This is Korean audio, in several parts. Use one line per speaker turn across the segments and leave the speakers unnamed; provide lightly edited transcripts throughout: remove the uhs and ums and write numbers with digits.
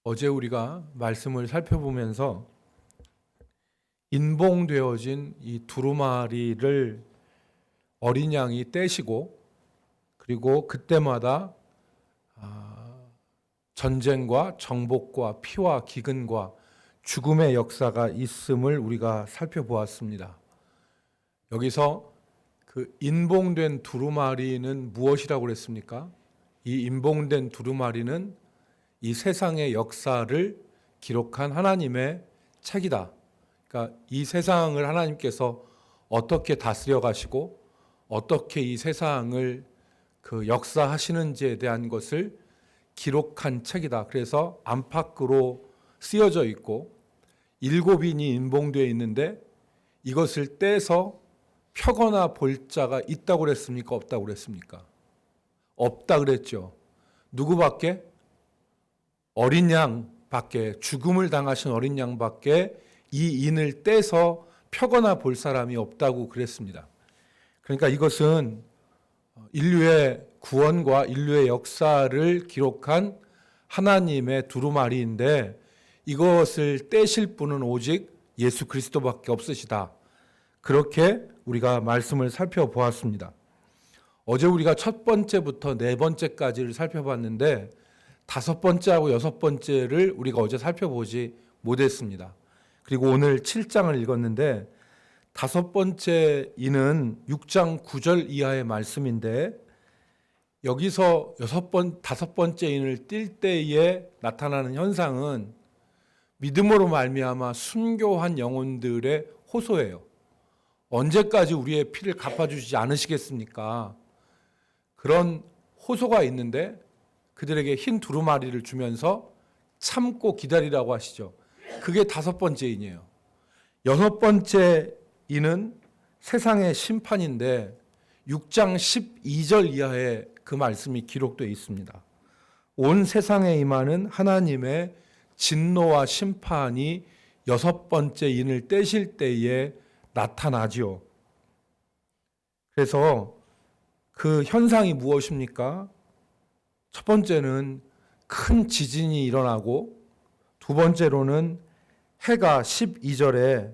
어제 우리가 말씀을 살펴보면서 인봉되어진 이 두루마리를 어린 양이 떼시고, 그리고 그때마다 전쟁과 정복과 피와 기근과 죽음의 역사가 있음을 우리가 살펴보았습니다. 여기서 그 인봉된 두루마리는 무엇이라고 그랬습니까? 이 인봉된 두루마리는 이 세상의 역사를 기록한 하나님의 책이다. 그러니까 이 세상을 하나님께서 어떻게 다스려 가시고 어떻게 이 세상을 그 역사하시는지에 대한 것을 기록한 책이다. 그래서 안팎으로 쓰여져 있고 7인이 인봉되어 있는데 이것을 떼서 펴거나 볼 자가 있다고 그랬습니까? 없다고 그랬습니까? 없다 그랬죠. 누구밖에? 어린 양밖에, 죽음을 당하신 어린 양밖에 이 인을 떼서 펴거나 볼 사람이 없다고 그랬습니다. 그러니까 이것은 인류의 구원과 인류의 역사를 기록한 하나님의 두루마리인데 이것을 떼실 분은 오직 예수 그리스도밖에 없으시다. 그렇게 우리가 말씀을 살펴보았습니다. 어제 우리가 첫 번째부터 네 번째까지를 살펴봤는데 5번째하고 6번째를 우리가 어제 살펴보지 못했습니다. 그리고 오늘 7장을 읽었는데 5번째 이는 6장 9절 이하의 말씀인데 여기서 5번째 인을 띨 때에 나타나는 현상은 믿음으로 말미암아 순교한 영혼들의 호소예요. 언제까지 우리의 피를 갚아주시지 않으시겠습니까? 그런 호소가 있는데 그들에게 흰 두루마리를 주면서 참고 기다리라고 하시죠. 그게 5번째 인이에요. 6번째 인은 세상의 심판인데 6장 12절 이하에 그 말씀이 기록되어 있습니다. 온 세상에 임하는 하나님의 진노와 심판이 6번째 인을 떼실 때에 나타나지요. 그래서 그 현상이 무엇입니까? 첫 번째는 큰 지진이 일어나고, 두 번째로는 해가 12절에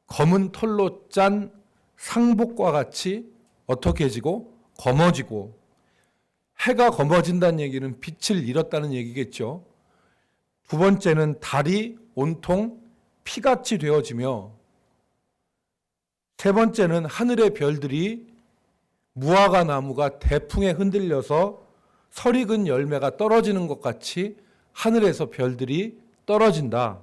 검은 털로 짠 상복과 같이 어떻게 지고? 검어지고, 해가 검어진다는 얘기는 빛을 잃었다는 얘기겠죠. 두 번째는 달이 온통 피같이 되어지며, 세 번째는 하늘의 별들이 무화과 나무가 대풍에 흔들려서 설익은 열매가 떨어지는 것 같이 하늘에서 별들이 떨어진다.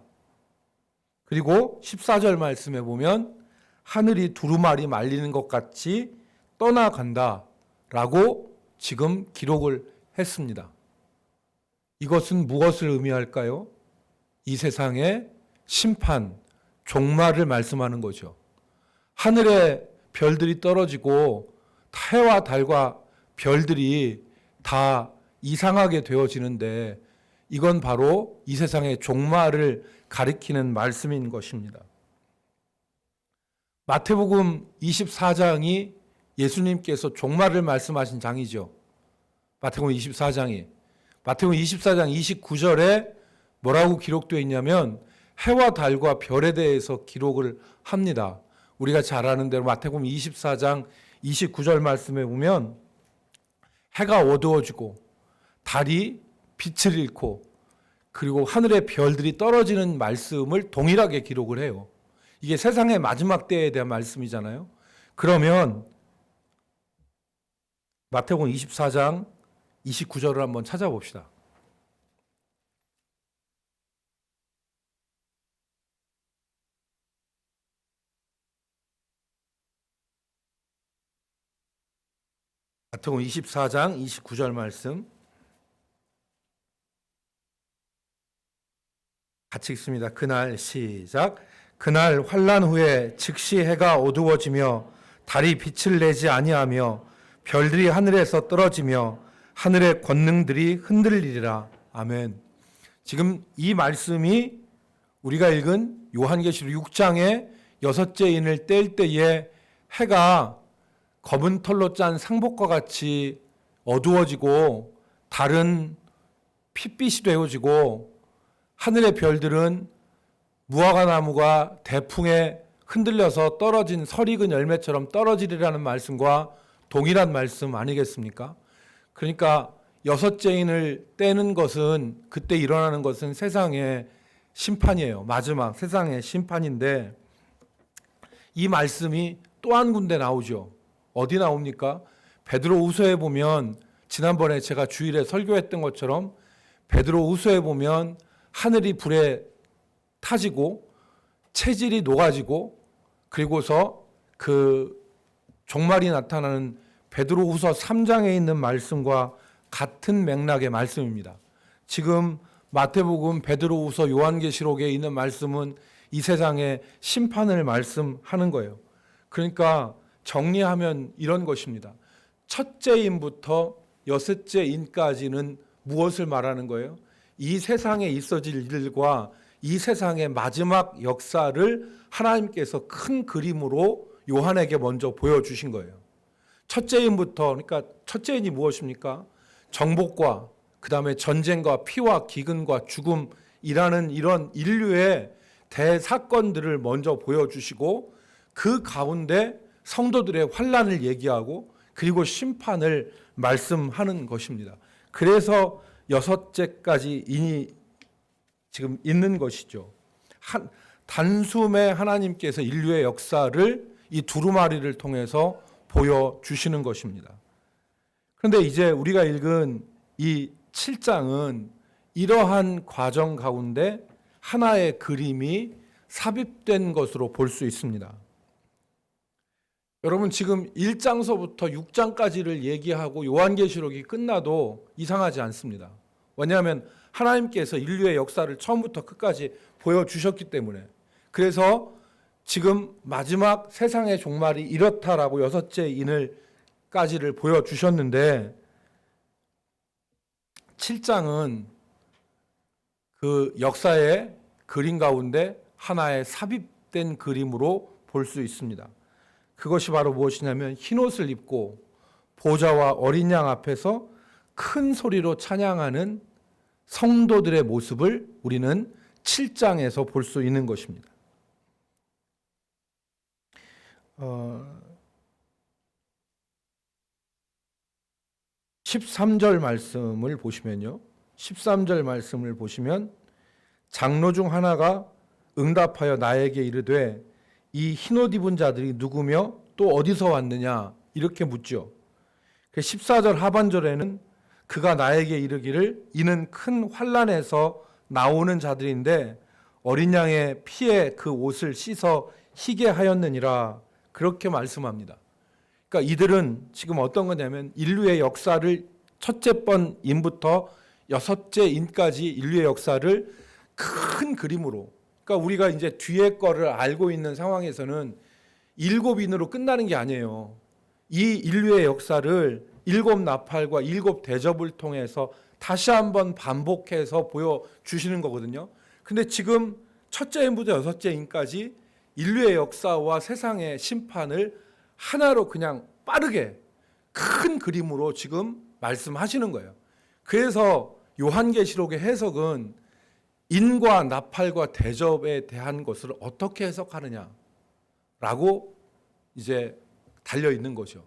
그리고 14절 말씀에 보면 하늘이 두루마리 말리는 것 같이 떠나간다 라고 지금 기록을 했습니다. 이것은 무엇을 의미할까요? 이 세상의 심판, 종말을 말씀하는 거죠. 하늘에 별들이 떨어지고 해와 달과 별들이 다 이상하게 되어지는데 이건 바로 이 세상의 종말을 가리키는 말씀인 것입니다. 마태복음 24장이 예수님께서 종말을 말씀하신 장이죠. 마태복음 24장 29절에 뭐라고 기록되어 있냐면 해와 달과 별에 대해서 기록을 합니다. 우리가 잘 아는 대로 마태복음 24장 29절 말씀에 보면 해가 어두워지고 달이 빛을 잃고 그리고 하늘의 별들이 떨어지는 말씀을 동일하게 기록을 해요. 이게 세상의 마지막 때에 대한 말씀이잖아요. 그러면 마태복음 24장 29절을 한번 찾아봅시다. 마태복음 24장 29절 말씀 같이 읽습니다. 그날 시작. 그날 환난 후에 즉시 해가 어두워지며 달이 빛을 내지 아니하며 별들이 하늘에서 떨어지며 하늘의 권능들이 흔들리리라. 아멘. 지금 이 말씀이 우리가 읽은 요한계시록 6장의 6째 인을 뗄 때에 해가 검은 털로 짠 상복과 같이 어두워지고 달은 핏빛이 되어지고 하늘의 별들은 무화과 나무가 대풍에 흔들려서 떨어진 설익은 열매처럼 떨어지리라는 말씀과 동일한 말씀 아니겠습니까? 그러니까 여섯째 인을 떼는 것은, 그때 일어나는 것은 세상의 심판이에요. 마지막 세상의 심판인데, 이 말씀이 또 한 군데 나오죠. 어디 나옵니까? 베드로후서에 보면, 지난번에 제가 주일에 설교했던 것처럼 베드로후서에 보면 하늘이 불에 타지고 체질이 녹아지고, 그리고서 그 종말이 나타나는 베드로후서 3장에 있는 말씀과 같은 맥락의 말씀입니다. 지금 마태복음, 베드로후서, 요한계시록에 있는 말씀은 이 세상의 심판을 말씀하는 거예요. 그러니까 정리하면 이런 것입니다. 첫째 인부터 여섯째 인까지는 무엇을 말하는 거예요? 이 세상에 있어질 일과 이 세상의 마지막 역사를 하나님께서 큰 그림으로 요한에게 먼저 보여주신 거예요. 첫째 인부터, 그러니까 첫째 인이 무엇입니까? 정복과 그 다음에 전쟁과 피와 기근과 죽음이라는 이런 인류의 대사건들을 먼저 보여주시고, 그 가운데 성도들의 환난을 얘기하고 그리고 심판을 말씀하는 것입니다. 그래서 여섯째까지 인이 지금 있는 것이죠. 단숨에 하나님께서 인류의 역사를 이 두루마리를 통해서 보여주시는 것입니다. 그런데 이제 우리가 읽은 이 7장은 이러한 과정 가운데 하나의 그림이 삽입된 것으로 볼 수 있습니다. 여러분, 지금 1장서부터 6장까지를 얘기하고 요한계시록이 끝나도 이상하지 않습니다. 왜냐하면 하나님께서 인류의 역사를 처음부터 끝까지 보여주셨기 때문에. 그래서 지금 마지막 세상의 종말이 이렇다라고 여섯째 인을까지를 보여주셨는데, 7장은 그 역사의 그림 가운데 하나의 삽입된 그림으로 볼 수 있습니다. 그것이 바로 무엇이냐면, 흰옷을 입고 보좌와 어린 양 앞에서 큰 소리로 찬양하는 성도들의 모습을 우리는 7장에서 볼 수 있는 것입니다. 13절 말씀을 보시면요. 13절 말씀을 보시면 장로 중 하나가 응답하여 나에게 이르되 이 흰옷 입은 자들이 누구며 또 어디서 왔느냐 이렇게 묻죠. 14절 하반절에는 그가 나에게 이르기를 이는 큰 환난에서 나오는 자들인데 어린 양의 피에 그 옷을 씻어 희게 하였느니라, 그렇게 말씀합니다. 그러니까 이들은 지금 어떤 거냐면 인류의 역사를 첫째 번 인부터 여섯째 인까지 인류의 역사를 큰 그림으로, 그러니까 우리가 이제 뒤에 거를 알고 있는 상황에서는 7인으로 끝나는 게 아니에요. 이 인류의 역사를 7 나팔과 7 대접을 통해서 다시 한번 반복해서 보여주시는 거거든요. 근데 지금 첫째 인부터 여섯째 인까지 인류의 역사와 세상의 심판을 하나로 그냥 빠르게 큰 그림으로 지금 말씀하시는 거예요. 그래서 요한계시록의 해석은 인과 나팔과 대접에 대한 것을 어떻게 해석하느냐라고 이제 달려 있는 거죠.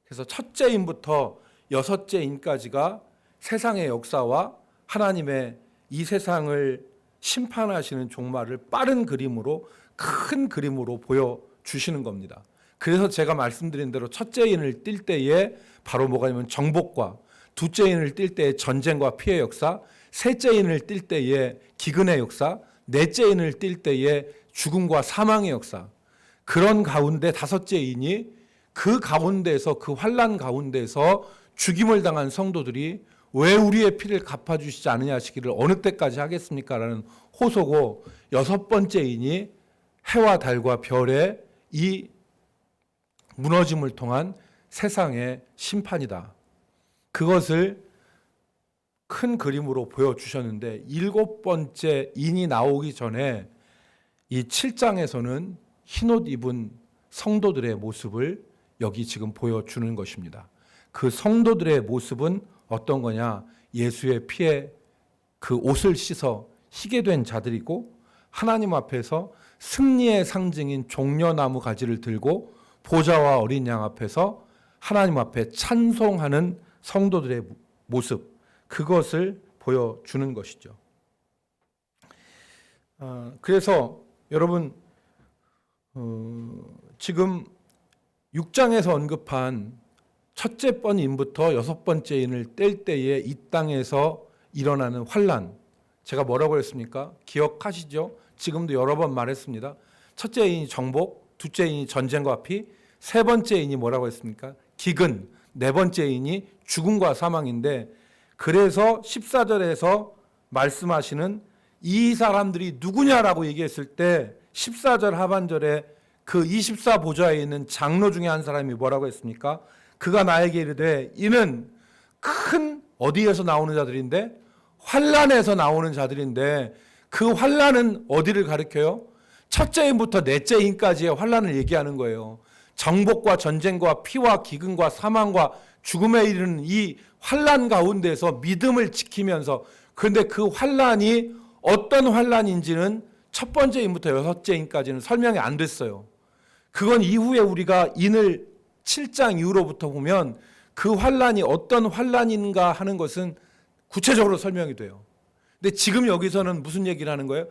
그래서 첫째 인부터 여섯째 인까지가 세상의 역사와 하나님의 이 세상을 심판하시는 종말을 빠른 그림으로, 큰 그림으로 보여주시는 겁니다. 그래서 제가 말씀드린 대로 첫째 인을 띌 때에 바로 뭐가 있냐면 정복과, 둘째 인을 띌 때에 전쟁과 피해 역사, 셋째 인을 띌 때에 기근의 역사, 넷째 인을 띌 때에 죽음과 사망의 역사, 그런 가운데 다섯째 인이 그 가운데서, 그 환난 가운데서 죽임을 당한 성도들이 왜 우리의 피를 갚아주시지 않느냐 하시기를 어느 때까지 하겠습니까? 라는 호소고, 여섯 번째 인이 해와 달과 별의 이 무너짐을 통한 세상의 심판이다. 그것을 큰 그림으로 보여주셨는데, 7번째 인이 나오기 전에 이 7장에서는 흰옷 입은 성도들의 모습을 여기 지금 보여주는 것입니다. 그 성도들의 모습은 어떤 거냐? 예수의 피에 그 옷을 씻어 희게 된 자들이고 하나님 앞에서 승리의 상징인 종려나무 가지를 들고 보좌와 어린 양 앞에서 하나님 앞에 찬송하는 성도들의 모습, 그것을 보여주는 것이죠. 그래서 여러분 지금 6장에서 언급한 첫째 번 인부터 여섯 번째 인을 뗄 때에 이 땅에서 일어나는 환난, 제가 뭐라고 했습니까? 기억하시죠? 지금도 여러 번 말했습니다. 첫째 인이 정복, 둘째 인이 전쟁과 피, 세 번째 인이 뭐라고 했습니까? 기근, 네 번째 인이 죽음과 사망인데, 그래서 14절에서 말씀하시는 이 사람들이 누구냐라고 얘기했을 때 14절 하반절에 그 24보좌에 있는 장로 중에 한 사람이 뭐라고 했습니까? 그가 나에게 이르되 이는 큰 어디에서 나오는 자들인데 환난에서 나오는 자들인데, 그 환난은 어디를 가리켜요? 첫째 인부터 넷째 인까지의 환난을 얘기하는 거예요. 정복과 전쟁과 피와 기근과 사망과 죽음에 이르는 이 환난 가운데서 믿음을 지키면서, 그런데 그 환난이 어떤 환난인지는 첫 번째 인부터 여섯째 인까지는 설명이 안 됐어요. 그건 이후에 우리가 인을 7장 이후로부터 보면 그 환난이 어떤 환난인가 하는 것은 구체적으로 설명이 돼요. 근데 지금 여기서는 무슨 얘기를 하는 거예요?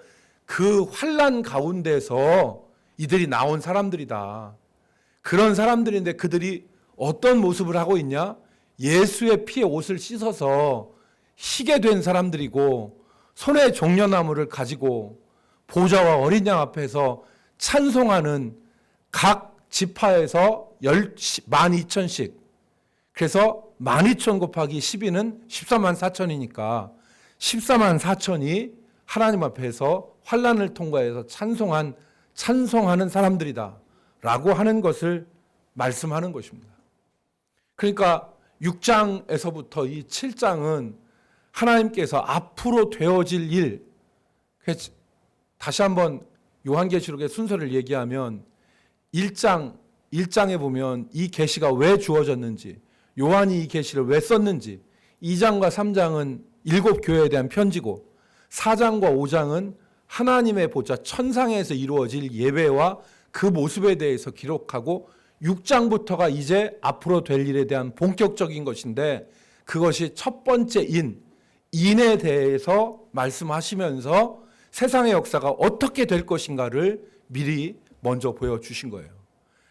그 환난 가운데서 이들이 나온 사람들이다. 그런 사람들인데 그들이 어떤 모습을 하고 있냐? 예수의 피에 옷을 씻어서 희게 된 사람들이고, 손에 종려나무를 가지고 보좌와 어린 양 앞에서 찬송하는, 각 지파에서 12,000씩, 그래서 12,000 곱하기 12는 14만 4천이니까 14만 4천이 하나님 앞에서 환난을 통과해서 찬송하는 사람들이다 라고 하는 것을 말씀하는 것입니다. 그러니까 6장에서부터 이 7장은 하나님께서 앞으로 되어질 일, 다시 한번 요한계시록의 순서를 얘기하면 1장에 보면 이 계시가 왜 주어졌는지, 요한이 이 계시를 왜 썼는지, 2장과 3장은 7교회에 대한 편지고, 4장과 5장은 하나님의 보좌 천상에서 이루어질 예배와 그 모습에 대해서 기록하고, 6장부터가 이제 앞으로 될 일에 대한 본격적인 것인데, 그것이 첫 번째 인에 대해서 말씀하시면서 세상의 역사가 어떻게 될 것인가를 미리 먼저 보여주신 거예요.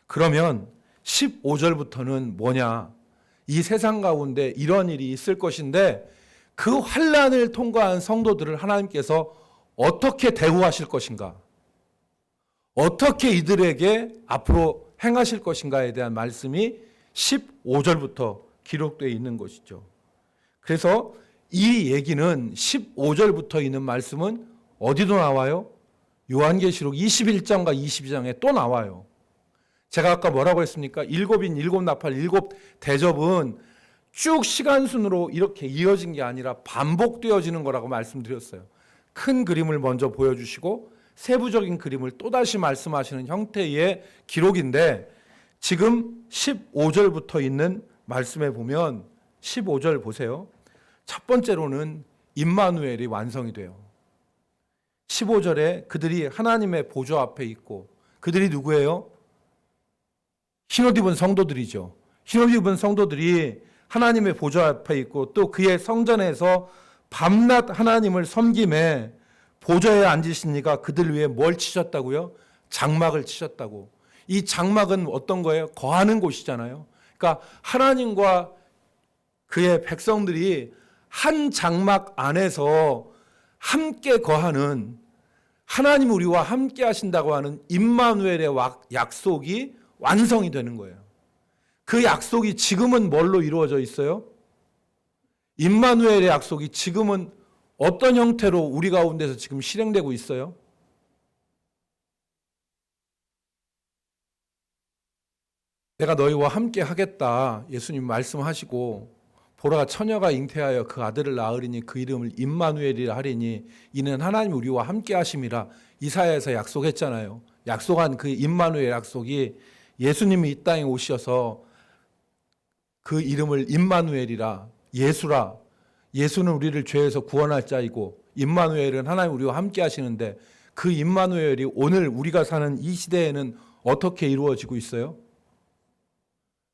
그러면 15절부터는 뭐냐? 이 세상 가운데 이런 일이 있을 것인데 그 환난을 통과한 성도들을 하나님께서 어떻게 대우하실 것인가? 어떻게 이들에게 앞으로 행하실 것인가에 대한 말씀이 15절부터 기록되어 있는 것이죠. 그래서 이 얘기는 15절부터 있는 말씀은 어디도 나와요? 요한계시록 21장과 22장에 또 나와요. 제가 아까 뭐라고 했습니까? 일곱인, 일곱 나팔, 일곱 대접은 쭉 시간순으로 이렇게 이어진 게 아니라 반복되어지는 거라고 말씀드렸어요. 큰 그림을 먼저 보여주시고 세부적인 그림을 또다시 말씀하시는 형태의 기록인데, 지금 15절부터 있는 말씀에 보면 15절 보세요. 첫 번째로는 임마누엘이 완성이 돼요. 15절에 그들이 하나님의 보좌 앞에 있고, 그들이 누구예요? 흰옷 입은 성도들이죠. 흰옷 입은 성도들이 하나님의 보좌 앞에 있고, 또 그의 성전에서 밤낮 하나님을 섬김에 보좌에 앉으시니까 그들 위해 뭘 치셨다고요? 장막을 치셨다고. 이 장막은 어떤 거예요? 거하는 곳이잖아요. 그러니까 하나님과 그의 백성들이 한 장막 안에서 함께 거하는, 하나님 우리와 함께 하신다고 하는 임마누엘의 약속이 완성이 되는 거예요. 그 약속이 지금은 뭘로 이루어져 있어요? 임마누엘의 약속이 지금은 어떤 형태로 우리 가운데서 지금 실행되고 있어요? 내가 너희와 함께 하겠다 예수님 말씀하시고, 보라 처녀가 잉태하여 그 아들을 낳으리니 그 이름을 임마누엘이라 하리니 이는 하나님 우리와 함께 하심이라 이사야에서 약속했잖아요. 약속한 그 임마누엘 약속이 예수님이 이 땅에 오셔서 그 이름을 임마누엘이라, 예수라, 예수는 우리를 죄에서 구원할 자이고 임마누엘은 하나님 우리와 함께 하시는데 그 임마누엘이 오늘 우리가 사는 이 시대에는 어떻게 이루어지고 있어요?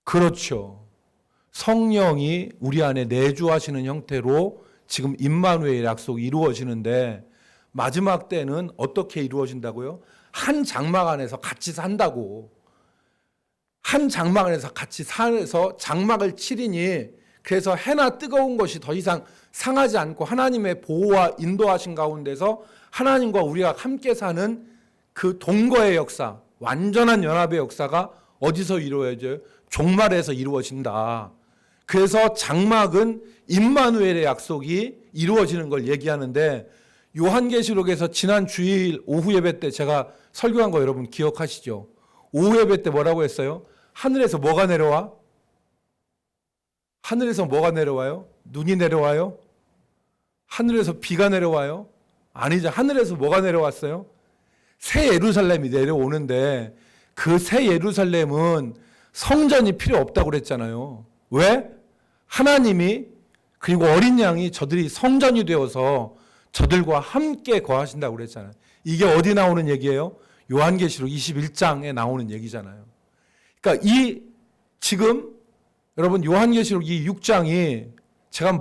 그렇죠. 성령이 우리 안에 내주하시는 형태로 지금 임마누엘 약속이 이루어지는데 마지막 때는 어떻게 이루어진다고요? 한 장막 안에서 같이 산다고. 한 장막 안에서 같이 살아서 장막을 치리니 그래서 해나 뜨거운 것이 더 이상 상하지 않고 하나님의 보호와 인도하신 가운데서 하나님과 우리가 함께 사는 그 동거의 역사, 완전한 연합의 역사가 어디서 이루어져요? 종말에서 이루어진다. 그래서 장막은 임마누엘의 약속이 이루어지는 걸 얘기하는데 요한계시록에서 지난 주일 오후 예배 때 제가 설교한 거 여러분 기억하시죠? 오후 예배 때 뭐라고 했어요? 하늘에서 뭐가 내려와? 하늘에서 뭐가 내려와요? 눈이 내려와요? 하늘에서 비가 내려와요? 아니죠. 하늘에서 뭐가 내려왔어요? 새 예루살렘이 내려오는데 그 새 예루살렘은 성전이 필요 없다고 그랬잖아요. 왜? 하나님이 그리고 어린 양이 저들이 성전이 되어서 저들과 함께 거하신다고 그랬잖아요. 이게 어디 나오는 얘기예요? 요한계시록 21장에 나오는 얘기잖아요. 그러니까 이 지금 여러분 요한계시록 이 6장이 제가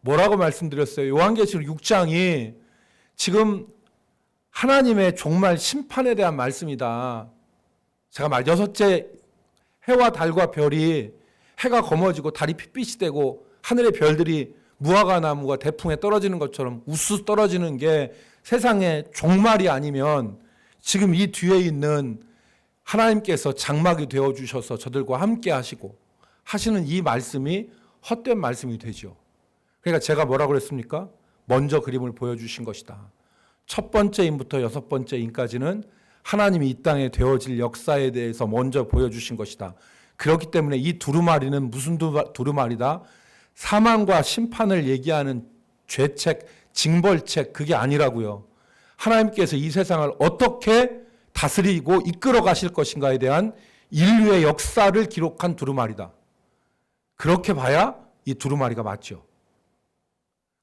뭐라고 말씀드렸어요? 요한계시록 6장이 지금 하나님의 종말 심판에 대한 말씀이다. 제가 여섯째 해와 달과 별이 해가 검어지고 달이 핏빛이 되고 하늘의 별들이 무화과 나무가 대풍에 떨어지는 것처럼 우수 떨어지는 게 세상의 종말이 아니면 지금 이 뒤에 있는 하나님께서 장막이 되어주셔서 저들과 함께 하시는 이 말씀이 헛된 말씀이 되죠. 그러니까 제가 뭐라고 그랬습니까? 먼저 그림을 보여주신 것이다. 첫 번째 인부터 여섯 번째 인까지는 하나님이 이 땅에 되어질 역사에 대해서 먼저 보여주신 것이다. 그렇기 때문에 이 두루마리는 무슨 두루마리다? 사망과 심판을 얘기하는 죄책, 징벌책 그게 아니라고요. 하나님께서 이 세상을 어떻게 다스리고 이끌어 가실 것인가에 대한 인류의 역사를 기록한 두루마리다. 그렇게 봐야 이 두루마리가 맞죠.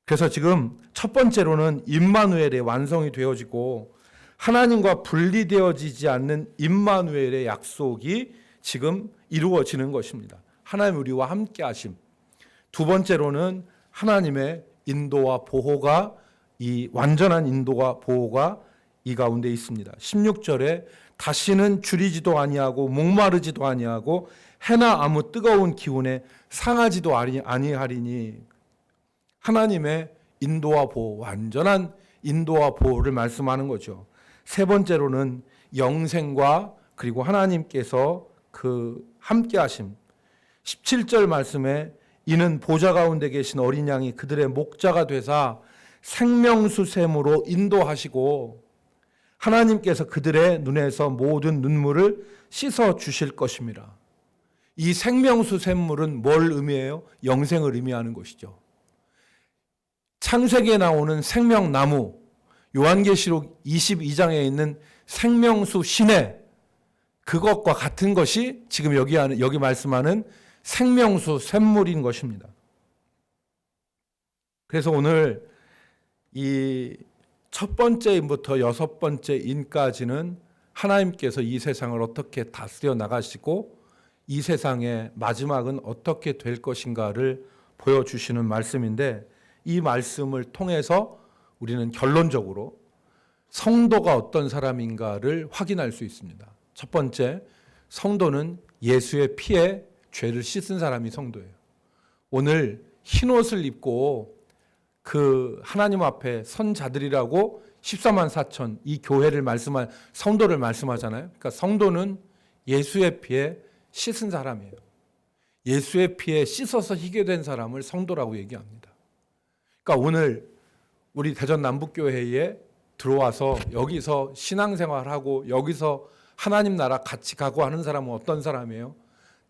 그래서 지금 첫 번째로는 임마누엘의 완성이 되어지고 하나님과 분리되어지지 않는 임마누엘의 약속이 지금 이루어지는 것입니다. 하나님 우리와 함께 하심. 두 번째로는 하나님의 인도와 보호가 이 완전한 인도와 보호가 이 가운데 있습니다. 16절에 다시는 줄이지도 아니하고 목마르지도 아니하고 해나 아무 뜨거운 기운에 상하지도 아니하리니 하나님의 인도와 보호, 완전한 인도와 보호를 말씀하는 거죠. 세 번째로는 영생과 그리고 하나님께서 그 함께 하심. 17절 말씀에 이는 보좌 가운데 계신 어린 양이 그들의 목자가 되사 생명수 샘으로 인도하시고 하나님께서 그들의 눈에서 모든 눈물을 씻어 주실 것입니다. 이 생명수 샘물은 뭘 의미해요? 영생을 의미하는 것이죠. 창세기에 나오는 생명나무, 요한계시록 22장에 있는 생명수 시내, 그것과 같은 것이 지금 여기 말씀하는 생명수 샘물인 것입니다. 그래서 오늘 이 첫 번째 인부터 여섯 번째 인까지는 하나님께서 이 세상을 어떻게 다스려 나가시고 이 세상의 마지막은 어떻게 될 것인가를 보여주시는 말씀인데 이 말씀을 통해서 우리는 결론적으로 성도가 어떤 사람인가를 확인할 수 있습니다. 첫 번째, 성도는 예수의 피에 죄를 씻은 사람이 성도예요. 오늘 흰 옷을 입고 그 하나님 앞에 선 자들이라고 14만 4천 이 교회를 말씀한 성도를 말씀하잖아요. 그러니까 성도는 예수의 피에 씻은 사람이에요. 예수의 피에 씻어서 희게 된 사람을 성도라고 얘기합니다. 그러니까 오늘 우리 대전 남북교회에 들어와서 여기서 신앙생활하고 여기서 하나님 나라 같이 가고 하는 사람은 어떤 사람이에요?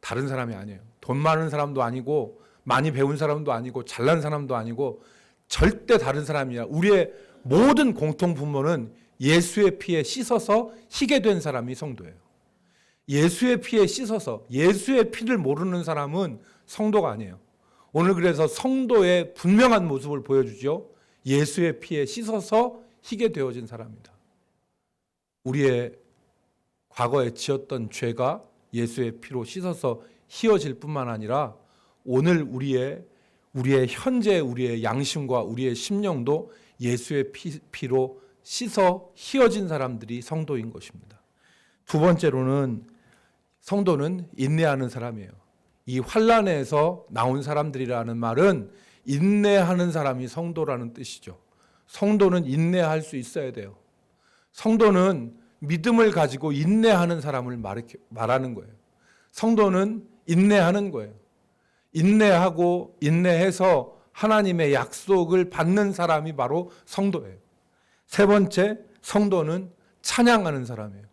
다른 사람이 아니에요. 돈 많은 사람도 아니고 많이 배운 사람도 아니고 잘난 사람도 아니고 절대 다른 사람이야. 우리의 모든 공통 분모는 예수의 피에 씻어서 희게 된 사람이 성도예요. 예수의 피에 씻어서 예수의 피를 모르는 사람은 성도가 아니에요. 오늘 그래서 성도의 분명한 모습을 보여주죠. 예수의 피에 씻어서 희게 되어진 사람이다. 우리의 과거에 지었던 죄가 예수의 피로 씻어서 희어질 뿐만 아니라 오늘 우리의 현재 우리의 양심과 우리의 심령도 예수의 피로 씻어 희어진 사람들이 성도인 것입니다. 두 번째로는 성도는 인내하는 사람이에요. 이 환난에서 나온 사람들이라는 말은 인내하는 사람이 성도라는 뜻이죠. 성도는 인내할 수 있어야 돼요. 성도는 믿음을 가지고 인내하는 사람을 말하는 거예요. 성도는 인내하는 거예요. 인내하고 인내해서 하나님의 약속을 받는 사람이 바로 성도예요. 세 번째, 성도는 찬양하는 사람이에요.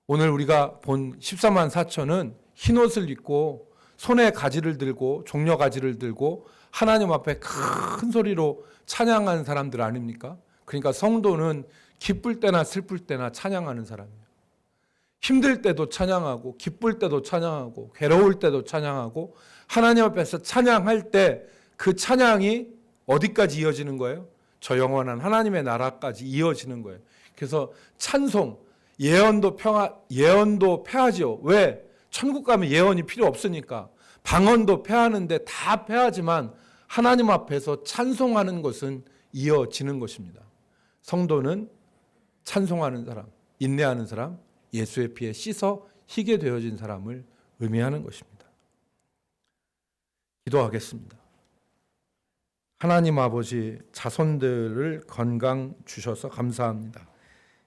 오늘 우리가 본 14만 4천은 흰옷을 입고 손에 가지를 들고 종려 가지를 들고 하나님 앞에 큰 소리로 찬양하는 사람들 아닙니까? 그러니까 성도는 기쁠 때나 슬플 때나 찬양하는 사람이에요. 힘들 때도 찬양하고 기쁠 때도 찬양하고 괴로울 때도 찬양하고 하나님 앞에서 찬양할 때 그 찬양이 어디까지 이어지는 거예요? 저 영원한 하나님의 나라까지 이어지는 거예요. 그래서 찬송, 예언도 패하지요. 왜? 천국 가면 예언이 필요 없으니까. 방언도 패하는데 다 패하지만 하나님 앞에서 찬송하는 것은 이어지는 것입니다. 성도는 찬송하는 사람, 인내하는 사람, 예수의 피에 씻어 희게 되어진 사람을 의미하는 것입니다. 기도하겠습니다. 하나님 아버지, 자손들을 건강 주셔서 감사합니다.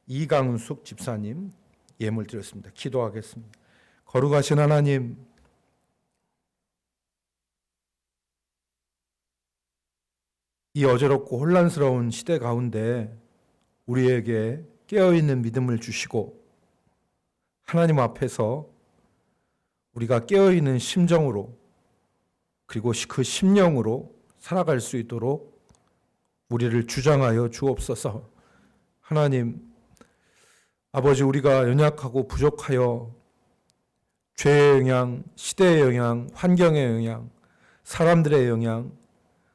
이강숙 집사님 예물 드렸습니다. 기도하겠습니다. 거룩하신 하나님, 이 어지럽고 혼란스러운 시대 가운데 우리에게 깨어있는 믿음을 주시고 하나님 앞에서 우리가 깨어있는 심정으로 그리고 그 심령으로 살아갈 수 있도록 우리를 주장하여 주옵소서. 하나님 아버지, 우리가 연약하고 부족하여 죄의 영향, 시대의 영향, 환경의 영향, 사람들의 영향,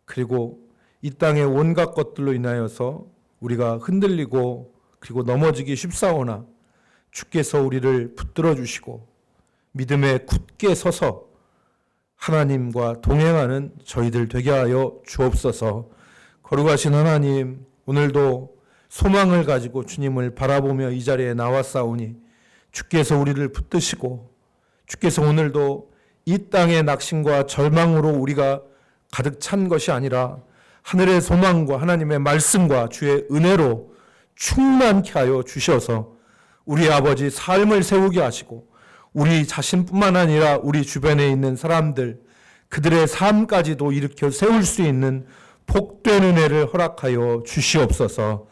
그리고 이 땅의 온갖 것들로 인하여서 우리가 흔들리고 그리고 넘어지기 쉽사오나 주께서 우리를 붙들어 주시고 믿음에 굳게 서서 하나님과 동행하는 저희들 되게 하여 주옵소서. 거룩하신 하나님, 오늘도 소망을 가지고 주님을 바라보며 이 자리에 나왔사오니 주께서 우리를 붙드시고 주께서 오늘도 이 땅의 낙심과 절망으로 우리가 가득 찬 것이 아니라 하늘의 소망과 하나님의 말씀과 주의 은혜로 충만케 하여 주셔서 우리 아버지 삶을 세우게 하시고 우리 자신뿐만 아니라 우리 주변에 있는 사람들, 그들의 삶까지도 일으켜 세울 수 있는 복된 은혜를 허락하여 주시옵소서.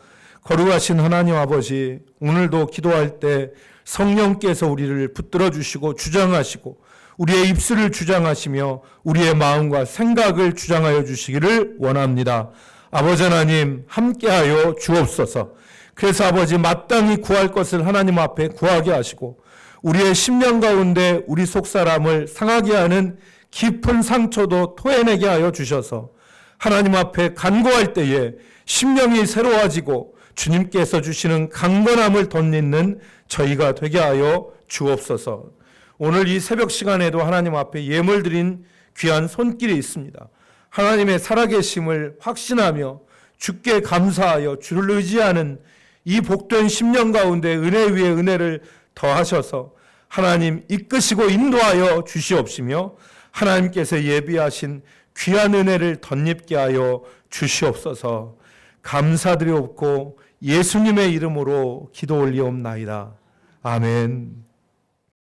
거룩하신 하나님 아버지, 오늘도 기도할 때 성령께서 우리를 붙들어 주시고 주장하시고 우리의 입술을 주장하시며 우리의 마음과 생각을 주장하여 주시기를 원합니다. 아버지 하나님, 함께하여 주옵소서. 그래서 아버지, 마땅히 구할 것을 하나님 앞에 구하게 하시고 우리의 심령 가운데 우리 속사람을 상하게 하는 깊은 상처도 토해내게 하여 주셔서 하나님 앞에 간구할 때에 심령이 새로워지고 주님께서 주시는 강건함을 덧입는 저희가 되게 하여 주옵소서. 오늘 이 새벽 시간에도 하나님 앞에 예물 드린 귀한 손길이 있습니다. 하나님의 살아계심을 확신하며 주께 감사하여 주를 의지하는 이 복된 심령 가운데 은혜 위에 은혜를 더하셔서 하나님 이끄시고 인도하여 주시옵시며 하나님께서 예비하신 귀한 은혜를 덧입게 하여 주시옵소서. 감사드리옵고 예수님의 이름으로 기도 올리옵나이다. 아멘.